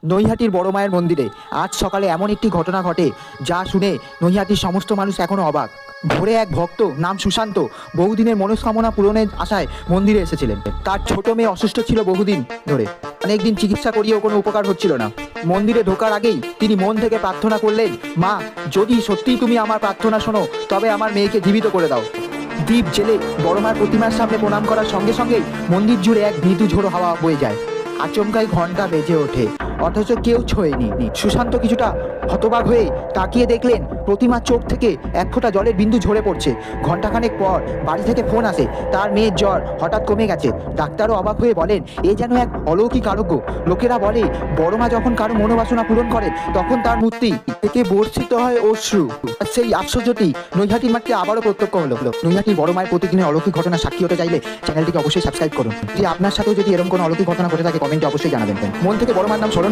নৈহাটির বড় মায়ের মন্দিরে আজ সকালে এমন একটি ঘটনা ঘটে যা শুনে নৈহাটির সমস্ত মানুষ এখনো অবাক। ভোরে এক ভক্ত নাম সুশান্ত বহুদিনের মনস্কামনা পূরণের আশায় মন্দিরে এসেছিলেন। তার ছোট মেয়ে অসুস্থ ছিল বহুদিন ধরে, অনেকদিন চিকিৎসা করিয়েও কোনো উপকার হচ্ছিল না। মন্দিরে ঢোকার আগেই তিনি মন থেকে প্রার্থনা করলেন, মা, যদি সত্যিই তুমি আমার প্রার্থনা শোনো তবে আমার মেয়েকে জীবিত করে দাও। দ্বীপ জেলে বড় মার প্রতিমার সামনে প্রণাম করার সঙ্গে সঙ্গেই মন্দির জুড়ে এক মৃদু ঝোড়ো হাওয়া বয়ে যায়। আচমকাই ঘন্টা বেজে ওঠে, অথচ কেউ ছোঁয়নি। সুশান্ত কিছুটা হতবাক হয়ে তাকিয়ে দেখলেন প্রতিমার চোখ থেকে এক ফোঁটা জলের বিন্দু ঝরে পড়ছে। ঘন্টাখানেক পর বাড়ি থেকে ফোন আসে, তার মেয়ের জ্বর হঠাৎ কমে গেছে। ডাক্তারও অবাক হয়ে বলেন, এ যেন এক অলৌকিক আরোগ্য। লোকেরা বলে বড় মা যখন কারো মনোবাসনা পূরণ করেন তখন তার মূর্তি থেকে বর্ষিত হয় অশ্রু। আর সেই আশ্চর্যটি নৈহাটির মাঠে আবারও প্রত্যক্ষ হলো। নৈহাটির বড় মায়ের প্রতিদিনের অলৌকিক ঘটনা সাক্ষী হতে চাইলে চ্যানেলটিকে অবশ্যই সাবস্ক্রাইব করুন। যে আপনার সাথেও যদি এরকম কোনো অলৌকিক ঘটনা ঘটে থাকে কমেন্টে অবশ্যই জানাবেন। মন থেকে বড় মার নাম স্মরণ